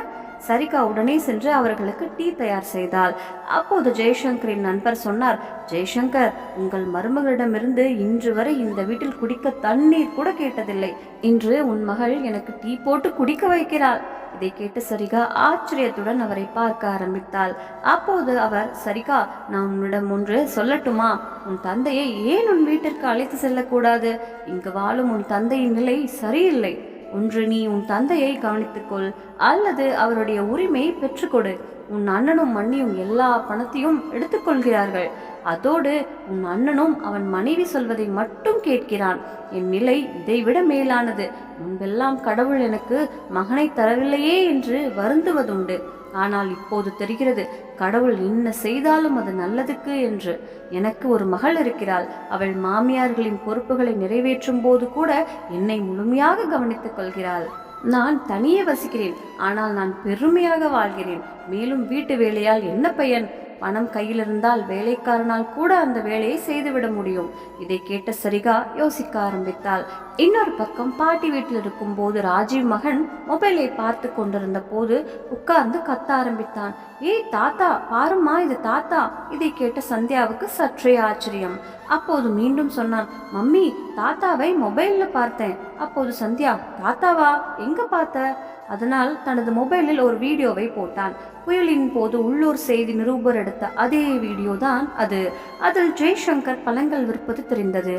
சரிகா உடனே சென்று அவர்களுக்கு டீ தயார் செய்தாள். அப்போது ஜெய்சங்கரின் நண்பர் சொன்னார், ஜெய்சங்கர், உங்கள் மருமகளிடமிருந்து இன்று வரை இந்த வீட்டில் குடிக்க தண்ணீர் கூட கேட்டதில்லை. இன்று உன் மகள் எனக்கு டீ போட்டு குடிக்க வைக்கிறாள். இதை கேட்டு சரிகா ஆச்சரியத்துடன் அவரை பார்க்க ஆரம்பித்தாள். அப்போது அவர், சரிகா, நான் உன்னிடம் ஒன்று சொல்லட்டுமா? உன் தந்தையை ஏன் உன் வீட்டிற்கு அழைத்து செல்லக்கூடாது? இங்கு வாழும் உன் தந்தையின் நிலை சரியில்லை. ஒன்று நீ உன் தந்தையை கவனித்துக்கொள், அல்லது அவருடைய உரிமையை பெற்றுக்கொடு. உன் அண்ணனும் மண்ணியும் எல்லா பணத்தையும் எடுத்துக்கொள்கிறார்கள். அதோடு உன் அண்ணனும் அவன் மனைவி சொல்வதை மட்டும் கேட்கிறான். என் நிலை இதைவிட மேலானது. முன்பெல்லாம் கடவுள் எனக்கு மகனை தரவில்லையே என்று வருந்துவதுண்டு. ஆனால் இப்போது தெரிகிறது, கடவுள் என்ன செய்தாலும் அது நல்லதுக்கு என்று. எனக்கு ஒரு மகள் இருக்கிறாள். அவள் மாமியார்களின் பொறுப்புகளை நிறைவேற்றும் போது கூட என்னை முழுமையாக கவனித்துக் கொள்கிறாள். நான் தனியே வசிக்கிறேன், ஆனால் நான் பெருமையாக வாழ்கிறேன். மேலும் வீட்டு வேலையால் என்ன பயன்? பணம் கையில் இருந்தால் வேலைக்காரனால் கூட அந்த வேலையை செய்துவிட முடியும். இதை கேட்ட சரிகா யோசிக்க ஆரம்பித்தாள். இன்னொரு பக்கம் பாட்டி வீட்டில் இருக்கும் போது ராஜீவ் மகன் மொபைலை பார்த்து கொண்டிருந்த போது உட்கார்ந்து கத்த ஆரம்பித்தான். ஏய் தாத்தா, பாருமா, இது தாத்தா. இதை கேட்ட சந்தியாவுக்கு சற்றே ஆச்சரியம். அப்போது மீண்டும் சொன்னான், மம்மி, தாத்தாவை மொபைல்ல பார்த்தேன். அப்போது சந்தியா, தாத்தாவா, எங்க பார்த்த? அதனால் தனது மொபைலில் ஒரு வீடியோவை போட்டான். புயலின் போது உள்ளூர் செய்தி நிருபர் எடுத்த அதே வீடியோ தான் அது. அதில் ஜெய்சங்கர் பழங்கள் விற்பது தெரிந்தது.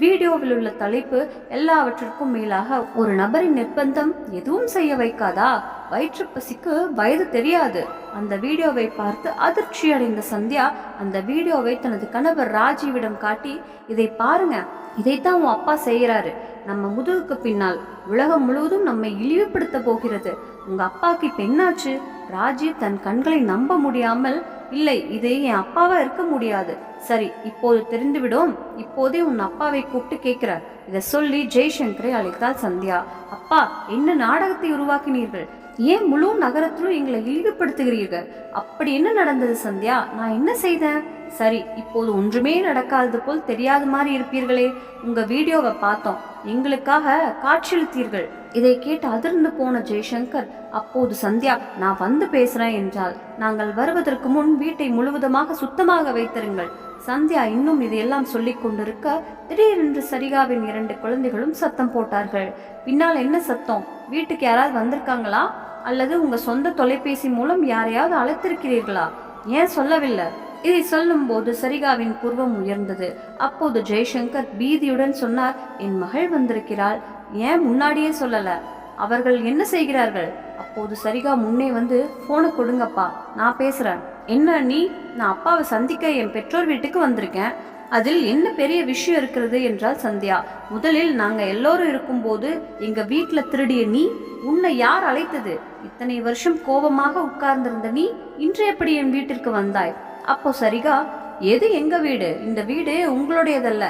வீடியோவில் உள்ள தலைப்பு, எல்லாவற்றிற்கும் மேலாக ஒரு நபரின் நிர்பந்தம் எதுவும் செய்ய வைக்காதா, வயிற்று பசிக்கு வயது தெரியாது. அந்த வீடியோவை பார்த்து அதிர்ச்சி அடைந்த சந்தியா அந்த வீடியோவை தனது கணவர் ராஜீவிடம் காட்டி, இதை பாருங்க, இதைத்தான் உன் அப்பா செய்கிறாரு. நம்ம முதுகுக்கு பின்னால் உலகம் முழுவதும் நம்மை இழிவுபடுத்த போகிறது. உங்க அப்பாவுக்கு இப்ப என்னாச்சு? ராஜீவ் தன் கண்களை நம்ப முடியாமல், இல்லை, இது என் அப்பாவா இருக்க முடியாது. சரி, இப்போது தெரிந்துவிடும். இப்போதே உன் அப்பாவை கூப்பிட்டு கேட்கிற. இதை சொல்லி ஜெய்சங்கரை அழைத்தாள் சந்தியா. அப்பா, என்ன நாடகத்தை உருவாக்கினீர்கள்? ஏன் முழு நகரத்திலும் எங்களை இழிவுபடுத்துகிறீர்கள்? அப்படி என்ன நடந்தது சந்தியா? நான் என்ன செய்தேன்? சரி, இப்போது ஒன்றுமே நடக்காதது போல் தெரியாத மாதிரி இருப்பீர்களே. உங்க வீடியோவை பார்த்தோம், எங்களுக்காக காட்சியளித்தீர்கள். இதை கேட்டு அதிர்ந்து போன ஜெய்சங்கர், அப்போது சந்தியா, நான் வந்து பேசுறேன் என்றால், நாங்கள் வருவதற்கு முன் வீட்டை முழுவதுமாக சுத்தமாக வைத்திருங்கள். சந்தியா இன்னும் இதையெல்லாம் சொல்லிக் கொண்டிருக்க திடீரென்று சரிகாவின் 2 குழந்தைகளும் சத்தம் போட்டார்கள். பின்னால் என்ன சத்தம்? வீட்டுக்கு யாராவது வந்திருக்காங்களா? அல்லது உங்க சொந்த தொலைபேசி மூலம் யாரையாவது அழைத்திருக்கிறீர்களா? ஏன் சொல்லவில்லை? இதை சொல்லும் போது சரிகாவின் புருவம் உயர்ந்தது. அப்போது ஜெய்சங்கர் பீதியுடன் சொன்னார், என் மகள் வந்திருக்கிறாள். ஏன் முன்னாடியே சொல்லல? அவர்கள் என்ன செய்கிறார்கள்? அப்போது சரிகா முன்னே வந்து, போனை கொடுங்கப்பா, நான் பேசுறேன். என்ன நீ? நான் அப்பாவை சந்திக்க என் பெற்றோர் வீட்டுக்கு வந்திருக்கேன். அதில் என்ன பெரிய விஷயம் இருக்கிறது என்றால் சந்தியா. முதலில் நாங்க எல்லோரும் இருக்கும்போது எங்க வீட்டுல திருடிய நீ, உன்னை யார் அழைத்தது? இத்தனை வருஷம் கோபமாக உட்கார்ந்திருந்த நீ இன்று எப்படி என் வீட்டிற்கு வந்தாய்? அப்போ சரிகா, எது எங்க வீடு? இந்த வீடு உங்களுடையதல்ல.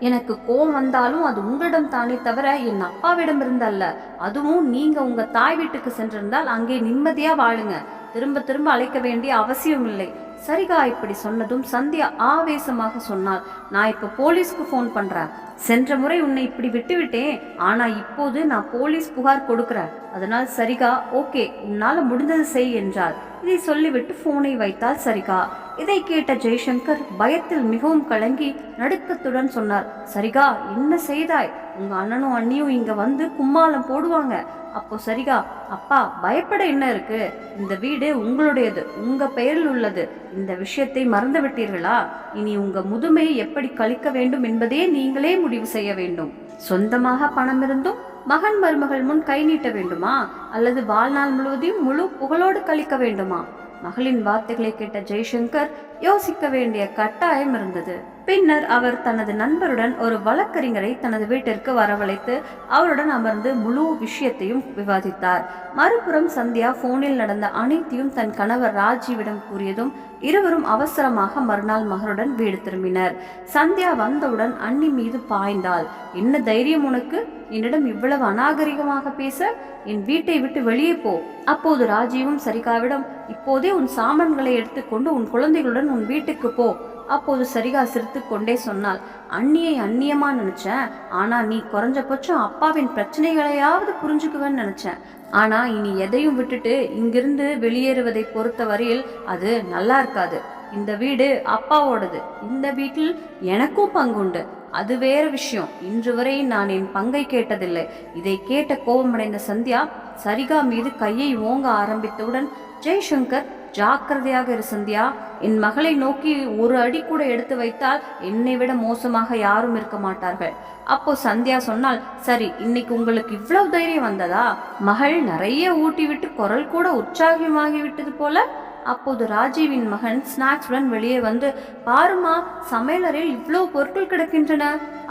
எனக்கு கோபம் வந்தாலும் அது உங்களிடம் தானே தவிர என் அப்பாவிடம் இருந்தல்ல. அதுவும் நீங்க உங்க தாய் வீட்டுக்கு சென்றிருந்தால் அங்கே நிம்மதியா வாழுங்க. திரும்ப திரும்ப அழைக்க வேண்டிய அவசியம் இல்லை. சரிகா இப்படி சொன்னதும் சந்தியா ஆவேசமாக சொன்னாள், நான் இப்ப போலீஸ்க்கு போன் பண்றேன். சென்ற முறை உன்னை இப்படி விட்டு விட்டேன், ஆனா இப்போது நான் போலீஸ் புகார் கொடுக்கிறேன். அதனால் சரிகா, ஓகே, உன்னால முடிந்தது செய் என்றாள். இதை சொல்லிவிட்டு போனை வைத்தாள் சரிகா. இதை கேட்ட ஜெய்சங்கர் பயத்தில் மிகவும் கலங்கி நடுக்கத்துடன் சொன்னார், சரிகா என்ன செய்தாய்? உங்க அண்ணனும் அண்ணியும் இங்க வந்து கும்மாளம் போடுவாங்க. அப்போ சரிகா, அப்பா பயப்பட என்ன இருக்கு? இந்த வீடு உங்களுடையது, உங்க பெயரில் உள்ளது. இந்த விஷயத்தை மறந்து விட்டீர்களா? இனி உங்க முதுமையை எப்படி கழிக்க வேண்டும் என்பதே நீங்களே முடிவு செய்ய வேண்டும். சொந்தமாக பணம் இருந்தும் மகன் மருமகள் முன் கை நீட்ட வேண்டுமா, அல்லது வாழ்நாள் முழுவதையும் முழு புகழோடு கழிக்க வேண்டுமா? மகளின் வார்த்தைகளை கேட்ட ஜெய்சங்கர் யோசிக்க வேண்டிய கட்டாயம் இருந்தது. பின்னர் அவர் தனது நண்பருடன் ஒரு வழக்கறிஞரை தனது வீட்டிற்கு வரவழைத்து அவருடன் அமர்ந்து முழு விஷயத்தையும் விவாதித்தார். மறுபுறம் சந்தியா போனில் நடந்த அனைத்தையும் தன் கணவர் ராஜீவிடம் கூறியதும் இருவரும் அவசரமாக மறுநாள் மகனுடன் வீடு திரும்பினர். சந்தியா வந்தவுடன் அண்ணி மீது பாய்ந்தாள். என்ன தைரியம் உனக்கு? என்னிடம் இவ்வளவு அநாகரிகமாக பேச? என் வீட்டை விட்டு வெளியே போ. அப்போது ராஜீவும் சரிகாவிடம், இப்போதே உன் சாமான்களை எடுத்துக்கொண்டு உன் குழந்தைகளுடன் உன் வீட்டுக்கு போ. அப்போது சரிகா சிரித்து கொண்டே சொன்னாள், அண்ணியை அந்நியமா நினைச்சேன். ஆனா நீ குறைஞ்சபட்சம் அப்பாவின் பிரச்சனைகளையாவது புரிஞ்சுக்குவேன்னு நினைச்சேன். ஆனா இனி எதையும் விட்டுட்டு இங்கிருந்து வெளியேறுவதை பொறுத்த வரையில் அது நல்லா இருக்காது. இந்த வீடு அப்பாவோடது. இந்த வீட்டில் எனக்கும் பங்குண்டு. அது வேற விஷயம். இன்று வரை நான் என் பங்கை கேட்டதில்லை. இதை கேட்ட கோபமடைந்த சந்தியா சரிகா மீது கையை ஓங்க ஆரம்பித்தவுடன் ஜெய்சங்கர், ஜாக்கிரதையாக இரு சந்தியா. என் மகளை நோக்கி ஒரு அடி கூட எடுத்து வைத்தால் என்னை விட மோசமாக யாரும் இருக்க மாட்டார்கள். அப்போ சந்தியா சொன்னால், சரி, இன்னைக்கு உங்களுக்கு இவ்வளவு தைரியம் வந்ததா? மகள் நிறைய ஊட்டி விட்டு குரல் கூட உற்சாகமாகி விட்டது போல. அப்போது ராஜீவின் மகன் ஸ்நாக்ஸுடன் வெளியே வந்து, பாருமா, சமையலறையில் இவ்வளவு பொருட்கள் கிடக்கின்றன.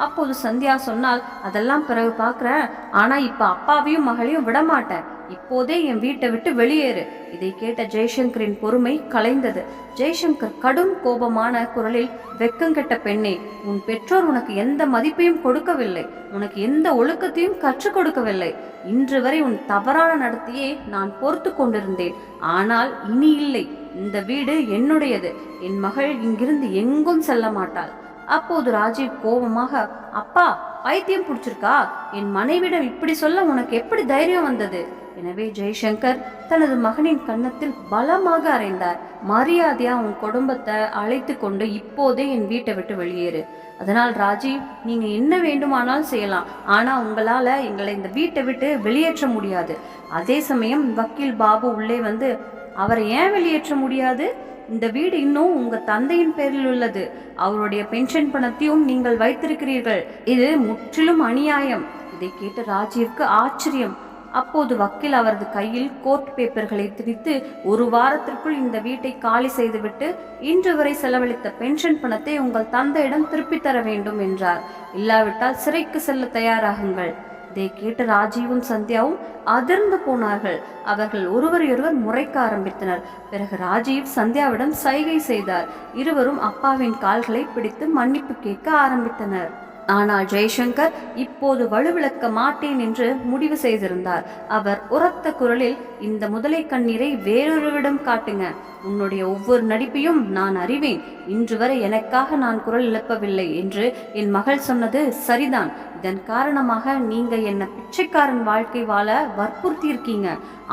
அப்போது சந்தியா சொன்னால், அதெல்லாம் பிறகு பார்க்குறேன். ஆனா இப்ப அப்பாவையும் மகளையும் விடமாட்டேன். இப்போதே என் வீட்டை விட்டு வெளியேறு. இதை கேட்ட ஜெய்சங்கரின் பொறுமை கலைந்தது. ஜெய்சங்கர் கடும் கோபமான குரலில், வெக்கங்கெட்ட பெண்ணே, உன் பெற்றோர் உனக்கு எந்த மதிப்பையும் கொடுக்கவில்லை, உனக்கு எந்த ஒழுக்கத்தையும் கற்றுக் கொடுக்கவில்லை. இன்று வரை உன் தவறான நடத்தையே நான் பொறுத்து கொண்டிருந்தேன். ஆனால் இனி இல்லை. இந்த வீடு என்னுடையது. என் மகள் இங்கிருந்து எங்கும் செல்ல மாட்டாள். அப்போது ராஜீவ் கோபமாக, அப்பா, பைத்தியம் பிடிச்சிருக்கா? என் மனைவிடம் இப்படி சொல்ல உனக்கு எப்படி தைரியம் வந்தது? எனவே ஜெய்சங்கர் தனது மகனின் கன்னத்தில் பலமாக அறைந்தார். மரியாதையா உன் குடும்பத்தை அழைத்து கொண்டு இப்போதே என் வீட்டை விட்டு வெளியேறு. அதனால் ராஜீவ், நீங்க என்ன வேண்டுமானாலும் செய்யலாம். ஆனா உங்களால எங்களை இந்த வீட்டை விட்டு வெளியேற்ற முடியாது. அதே சமயம் வக்கீல் பாபு உள்ளே வந்து, அவரை ஏன் வெளியேற்ற முடியாது? இந்த வீடு இன்னும் உங்க தந்தையின் பேரில் உள்ளது. அவருடைய பென்ஷன் பணத்தையும் நீங்கள் வைத்திருக்கிறீர்கள். இது முற்றிலும் அநியாயம். இதை கேட்ட ராஜீவ்க்கு ஆச்சரியம். அப்போது வக்கீல் அவரது கையில் கோர்ட் பேப்பர்களை திணித்து, ஒரு வாரத்திற்குள் இந்த வீட்டை காலி செய்துவிட்டு இன்று வரை செலவழித்த பென்ஷன் பணத்தை உங்கள் தந்தையிடம் திருப்பி தர வேண்டும் என்றார். இல்லாவிட்டால் சிறைக்கு செல்ல தயாராகுங்கள். இதை கேட்டு ராஜீவும் சந்தியாவும் அதிர்ந்து போனார்கள். அவர்கள் ஒருவரையொருவர் முறைக்க ஆரம்பித்தனர். பிறகு ராஜீவ் சந்தியாவிடம் சைகை செய்தார். இருவரும் அப்பாவின் கால்களை பிடித்து மன்னிப்பு கேட்க ஆரம்பித்தனர். ஆனால் ஜெய்சங்கர் இப்போது வலுவிழக்க மாட்டேன் என்று முடிவு செய்திருந்தார். அவர் உரத்த குரலில், இந்த முதலை கண்ணீரை வேறொருவிடம் காட்டுங்க. உன்னுடைய ஒவ்வொரு நடிப்பையும் நான் அறிவேன். இன்று வரை எனக்காக நான் குரல் எழுப்பவில்லை என்று என் மகள் சொன்னது சரிதான். இதன் காரணமாக நீங்க என்ன பிச்சைக்காரன் வாழ்க்கை வாழ வற்புறுத்தி இருக்கீங்க.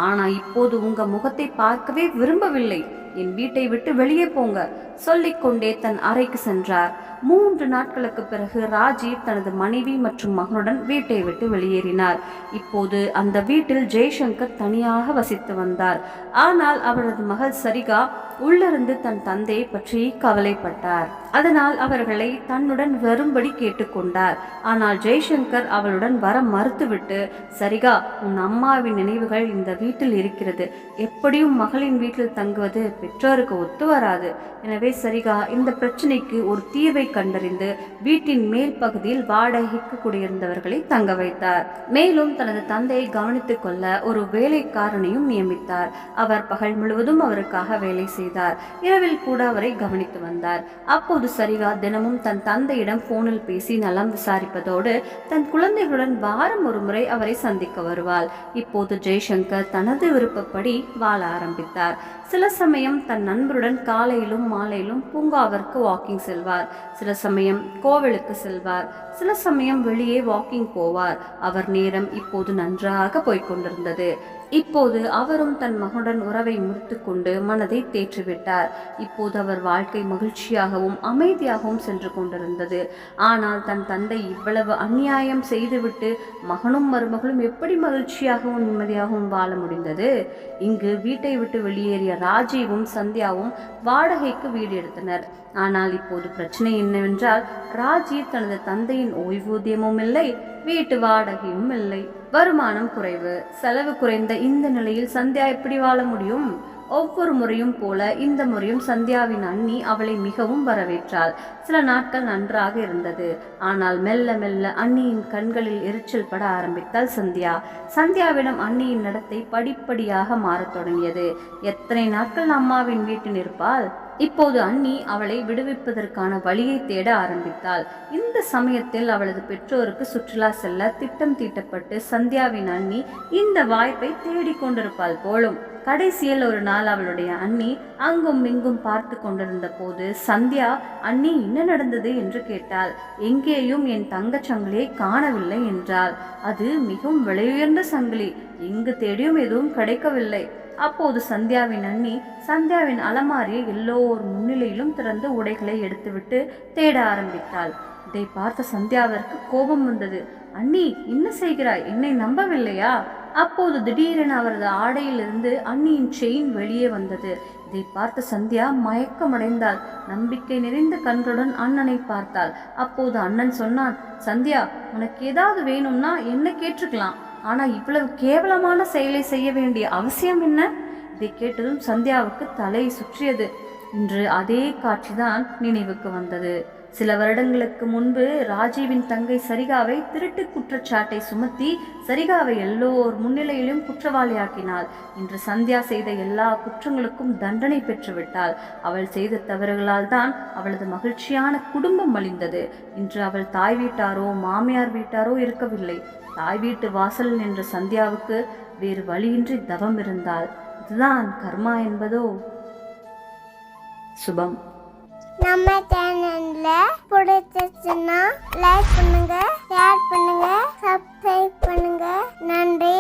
ஆனா இப்போது உங்க முகத்தை பார்க்கவே விரும்பவில்லை. என் வீட்டை விட்டு வெளியே போங்க. சொல்லிக்கொண்டே தன் அறைக்கு சென்றார். 3 நாட்களுக்கு பிறகு ராஜீவ் தனது மனைவி மற்றும் மகனுடன் வீட்டை விட்டு வெளியேறினார். இப்போது அந்த வீட்டில் ஜெய்சங்கர் தனியாக வசித்து வந்தார். ஆனால் அவரது மகள் சரிகா உள்ளிருந்து தன் தந்தையை பற்றி கவலைப்பட்டார். அதனால் அவர்களை தன்னுடன் வரும்படி கேட்டுக்கொண்டார். ஆனால் ஜெய்சங்கர் அவளுடன் வர மறுத்துவிட்டு, சரிகா, உன் அம்மாவின் நினைவுகள் இந்த வீட்டில் இருக்கிறது. எப்படியும் மகளின் வீட்டில் தங்குவது பெற்றோருக்கு ஒத்து வராது. எனவே சரிகா, இந்த பிரச்சனைக்கு ஒரு தீர்வை கண்டறிந்து வீட்டின் மேல் பகுதியில் வாடகைக்கு குடியிருந்தவர்களை தங்க வைத்தார். மேலும் தனது தந்தையை கவனித்துக் கொள்ள ஒரு வேலைக்காரனையும் நியமித்தார். அவர் பகல் முழுவதும் அவருக்காக வேலை செய்தார். இரவில் கூட அவரை கவனித்து வந்தார். அப்போது சரிகா தினமும் தன் தந்தையிடம் போனில் பேசி நலம் விசாரிப்பதோடு தன் குழந்தைகளுடன் வாரம் ஒரு முறை அவரை சந்திக்க வருவாள். இப்போது ஜெய்சங்கர் தனது விருப்பப்படி வாழ ஆரம்பித்தார். சில சமயம் தன் நண்பருடன் காலையிலும் மாலையிலும் பூங்காவிற்கு வாக்கிங் செல்வார். சில சமயம் கோவிலுக்கு செல்வார். சில சமயம் வெளியே வாக்கிங் போவார். அவர் நேரம் இப்போது நன்றாக போய்கொண்டிருந்தது. இப்போது அவரும் தன் மகனுடன் உறவை முறித்து கொண்டு மனதை தேற்றிவிட்டார். இப்போது அவர் வாழ்க்கை மகிழ்ச்சியாகவும் அமைதியாகவும் சென்று கொண்டிருந்தது. ஆனால் தன் தந்தை இவ்வளவு அநியாயம் செய்துவிட்டு மகனும் மருமகளும் எப்படி மகிழ்ச்சியாகவும் நிம்மதியாகவும் வாழ முடிந்தது? இங்கு வீட்டை விட்டு வெளியேறிய ராஜீவும் சந்தியாவும் வாடகைக்கு வீடு எடுத்தனர். ஆனால் இப்போது பிரச்சனை என்னவென்றால், ராஜீவ் தனது தந்தையின் ஓய்வூதியமும் இல்லை, வீட்டு வாடகையும் இல்லை, வருமானம் குறைவு, செலவு குறைந்த இந்த நிலையில் சந்தியா எப்படி வாழ முடியும்? ஒவ்வொரு முறையும் போல இந்த முறையும் சந்தியாவின் அண்ணி அவளை மிகவும் வரவேற்றாள். சில நாட்கள் நன்றாக இருந்தது. ஆனால் மெல்ல மெல்ல அண்ணியின் கண்களில் எரிச்சல் பட ஆரம்பித்தாள் சந்தியா. சந்தியாவிடம் அண்ணியின் நடத்தை படிப்படியாக மாறத் தொடங்கியது. எத்தனை நாட்கள் அம்மாவின் வீட்டில் இருப்பாள்? இப்போது அண்ணி அவளை விடுவிப்பதற்கான வழியை தேட ஆரம்பித்தாள். இந்த சமயத்தில் அவளது பெற்றோருக்கு சுற்றுலா செல்ல திட்டம் தீட்டப்பட்டு சந்தியாவின் அண்ணி இந்த வாய்ப்பை தேடிக்கொண்டிருப்பாள் போலும். கடைசியில் ஒரு நாள் அவளுடைய அண்ணி அங்கும் இங்கும் பார்த்து கொண்டிருந்த போது சந்தியா, அண்ணி என்ன நடந்தது என்று கேட்டாள். எங்கேயும் என் தங்கச் சங்கிலியை காணவில்லை என்றாள். அது மிகவும் விலையுயர்ந்த சங்கிலி, எங்கு தேடியும் எதுவும் கிடைக்கவில்லை. அப்போது சந்தியாவின் அண்ணி சந்தியாவின் அலமாரியை எல்லோர் முன்னிலையிலும் திறந்து உடைகளை எடுத்துவிட்டு தேட ஆரம்பித்தாள். இதை பார்த்த சந்தியாவிற்கு கோபம் வந்தது. அண்ணி, என்ன செய்கிறாய்? என்னை நம்பவில்லையா? அப்போது திடீரென அவரது ஆடையிலிருந்து அண்ணியின் செயின் வெளியே வந்தது. இதை பார்த்த சந்தியா மயக்கமடைந்தாள். நம்பிக்கை நிறைந்த கண்களுடன் அண்ணனை பார்த்தாள். அப்போது அண்ணன் சொன்னான், சந்தியா, உனக்கு ஏதாவது வேணும்னா என்ன கேட்டுக்கலாம், ஆனா இவ்வளவு கேவலமான செயலை செய்ய வேண்டிய அவசியம் என்ன? இதை கேட்டதும் சந்தியாவுக்கு தலை சுற்றியது. இன்று அதே காட்சிதான் நினைவுக்கு வந்தது. சில வருடங்களுக்கு முன்பு ராஜீவின் தங்கை சரிகாவை திருட்டு குற்றச்சாட்டை சுமத்தி சரிகாவை எல்லோர் முன்னிலையிலும் குற்றவாளியாக்கினாள். இன்று சந்தியா செய்த எல்லா குற்றங்களுக்கும் தண்டனை பெற்றுவிட்டாள். அவள் செய்த தவறுகளால் தான் அவளது மகிழ்ச்சியான குடும்பம் அழிந்தது. இன்று அவள் தாய் வீட்டாரோ மாமியார் வீட்டாரோ இருக்கவில்லை. தாய் வீட்டு வாசல் நின்ற சந்தியாவுக்கு வேறு வழியின்றி தவம் இருந்தாள். இதுதான் கர்மா என்பதோ? சுபம். நம்ம சேனல்ல பிடிச்சிருச்சுன்னா லைக் பண்ணுங்க, ஷேர் பண்ணுங்க, சப்ஸ்கிரைப் பண்ணுங்க. நன்றி.